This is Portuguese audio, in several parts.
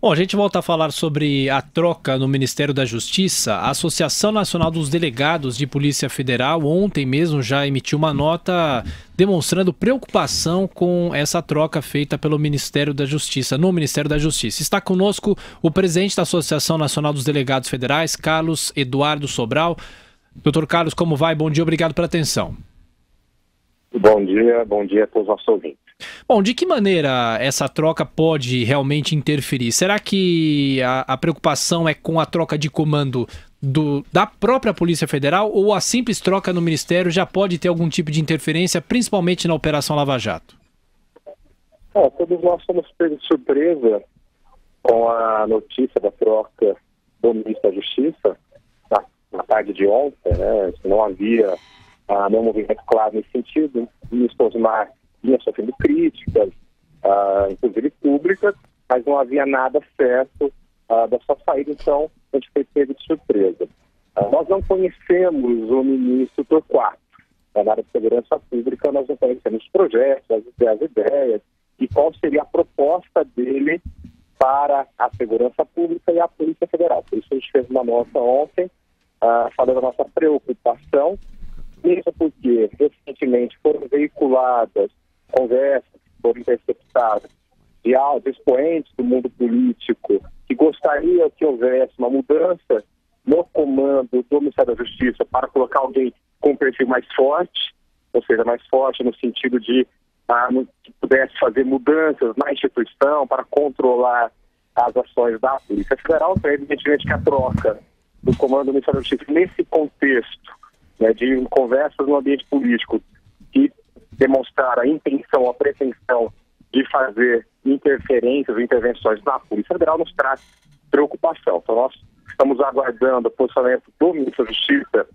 Bom, a gente volta a falar sobre a troca no Ministério da Justiça. A Associação Nacional dos Delegados de Polícia Federal ontem mesmo já emitiu uma nota demonstrando preocupação com essa troca feita pelo Ministério da Justiça, no Ministério da Justiça. Está conosco o presidente da Associação Nacional dos Delegados Federais, Carlos Eduardo Sobral. Doutor Carlos, como vai? Bom dia, obrigado pela atenção. Bom dia a todos os nossos ouvintes. Bom, de que maneira essa troca pode realmente interferir? Será que a preocupação é com a troca de comando da própria Polícia Federal ou a simples troca no Ministério já pode ter algum tipo de interferência, principalmente na Operação Lava Jato? Todos nós fomos pegos de surpresa com a notícia da troca do Ministro da Justiça na tarde de ontem, né? Não havia nenhum movimento claro nesse sentido. O ministro Osmar vinha sofrendo críticas, inclusive públicas, mas não havia nada certo da sua saída, então a gente foi pego de surpresa. Nós não conhecemos o ministro Torquato. Na área de segurança pública, nós não conhecemos os projetos, as ideias e qual seria a proposta dele para a segurança pública e a Polícia Federal. Por isso a gente fez uma nota ontem, falando da nossa preocupação, mesmo porque recentemente foram veiculadas conversas, foram interceptadas de expoentes do mundo político que gostariam que houvesse uma mudança no comando do Ministério da Justiça para colocar alguém com um perfil mais forte, ou seja, mais forte no sentido de que pudesse fazer mudanças na instituição para controlar as ações da Polícia Federal. Então, evidentemente que a troca do comando do Ministério da Justiça nesse contexto, né, de conversas no ambiente político que demonstraram a intenção, a pretensão de fazer interferências ou intervenções na Polícia Federal nos traz preocupação. Então nós estamos aguardando o posicionamento do Ministro da Justiça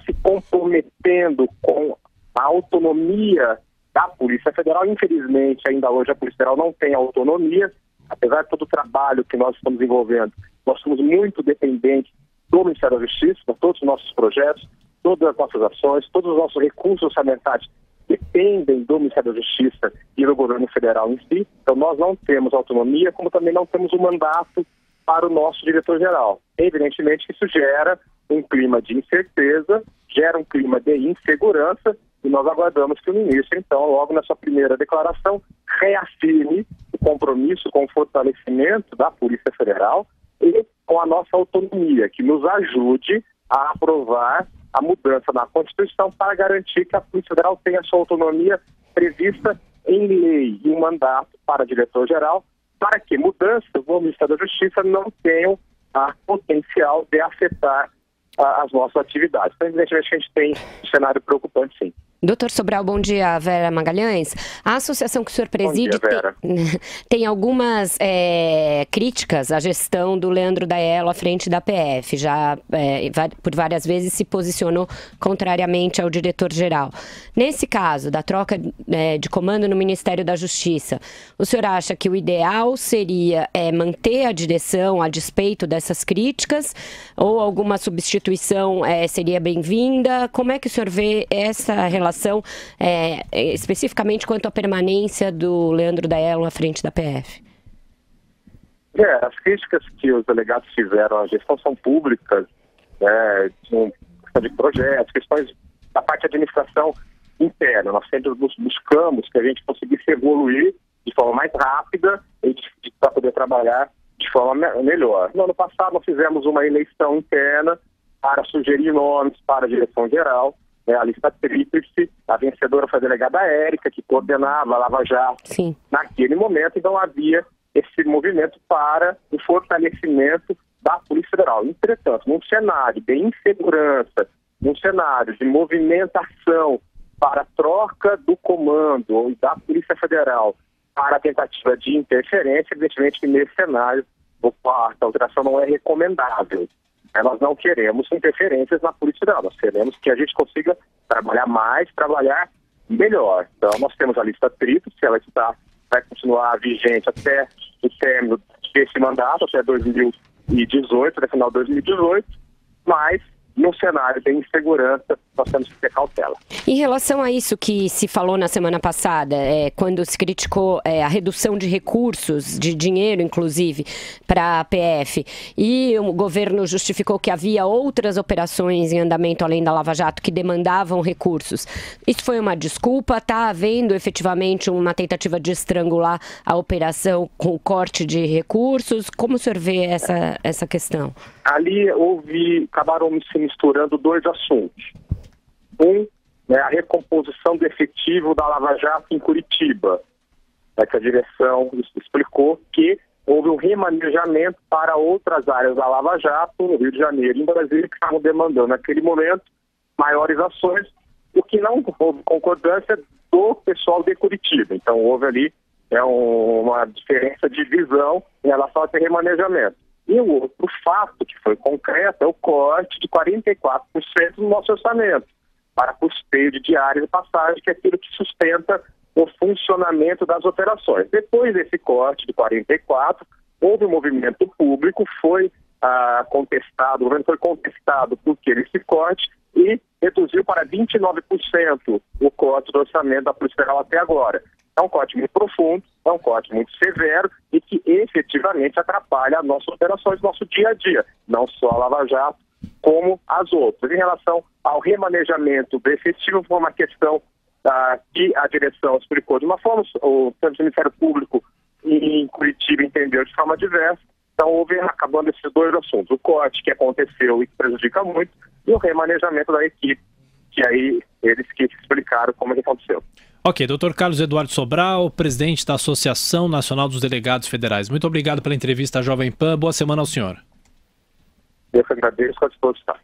se comprometendo com a autonomia da Polícia Federal. Infelizmente, ainda hoje a Polícia Federal não tem autonomia, apesar de todo o trabalho que nós estamos envolvendo. Nós somos muito dependentes do Ministério da Justiça, de todos os nossos projetos, todas as nossas ações, todos os nossos recursos orçamentários dependem do Ministério da Justiça e do governo federal em si. Então nós não temos autonomia, como também não temos o mandato para o nosso diretor-geral. Evidentemente isso gera um clima de incerteza, gera um clima de insegurança e nós aguardamos que o ministro, então, logo na sua primeira declaração, reafirme o compromisso com o fortalecimento da Polícia Federal e com a nossa autonomia, que nos ajude a aprovar a mudança na Constituição para garantir que a Polícia Federal tenha sua autonomia prevista em lei e um mandato para diretor-geral, para que mudanças no Ministério da Justiça não tenham potencial de afetar as nossas atividades. Então, evidentemente, a gente tem um cenário preocupante, sim. Doutor Sobral, bom dia, Vera Magalhães. A associação que o senhor preside tem algumas críticas à gestão do Leandro Daello à frente da PF. Já por várias vezes se posicionou contrariamente ao diretor-geral. Nesse caso, da troca de comando no Ministério da Justiça, o senhor acha que o ideal seria manter a direção a despeito dessas críticas ou alguma substituição seria bem-vinda? Como é que o senhor vê essa relação? Especificamente quanto à permanência do Leandro Daello à frente da PF? As críticas que os delegados fizeram à gestão são públicas, questão de projetos, questões da parte de administração interna. Nós sempre buscamos que a gente conseguisse evoluir de forma mais rápida e para poder trabalhar de forma melhor. No ano passado nós fizemos uma eleição interna para sugerir nomes para a direção geral. A lista tríplice, a vencedora foi a delegada Érica, que coordenava a Lava Jato naquele momento, então havia esse movimento para o fortalecimento da Polícia Federal. Entretanto, num cenário de insegurança, num cenário de movimentação para a troca do comando da Polícia Federal para a tentativa de interferência, evidentemente que nesse cenário a alteração não é recomendável. Nós não queremos interferências na Polícia Federal, nós queremos que a gente consiga trabalhar mais, trabalhar melhor. Então, nós temos a lista tríplice, ela vai continuar vigente até o término desse mandato, até 2018, até final de 2018, mas num cenário de insegurança, nós temos que ter cautela. Em relação a isso que se falou na semana passada, quando se criticou a redução de recursos, de dinheiro inclusive, para a PF, e o governo justificou que havia outras operações em andamento além da Lava Jato que demandavam recursos. Isso foi uma desculpa? Está havendo efetivamente uma tentativa de estrangular a operação com o corte de recursos? Como o senhor vê essa questão? Ali acabaram se misturando dois assuntos. A recomposição do efetivo da Lava Jato em Curitiba. Que a direção explicou que houve um remanejamento para outras áreas da Lava Jato, no Rio de Janeiro e em Brasília, que estavam demandando naquele momento maiores ações, o que não houve concordância do pessoal de Curitiba. Então houve ali uma diferença de visão em relação a esse remanejamento. E o outro fato que foi concreto é o corte de 44% do nosso orçamento para custeio de diárias e passagem, que é aquilo que sustenta o funcionamento das operações. Depois desse corte de 44%, houve um movimento público, foi contestado, o governo foi contestado por esse corte e reduziu para 29% o corte do orçamento da Polícia Federal até agora. É um corte muito profundo, é um corte muito severo e que efetivamente atrapalha as nossas operações, nosso dia a dia, não só a Lava Jato, como as outras. Em relação ao remanejamento do efetivo, foi uma questão que a direção explicou de uma forma, o Ministério Público em Curitiba entendeu de forma diversa, então houve acabando esses dois assuntos, o corte que aconteceu e que prejudica muito, e o remanejamento da equipe, que aí eles que explicaram como ele aconteceu. Ok, Dr. Carlos Eduardo Sobral, presidente da Associação Nacional dos Delegados Federais. Muito obrigado pela entrevista à Jovem Pan. Boa semana ao senhor. Eu que agradeço, à disposição.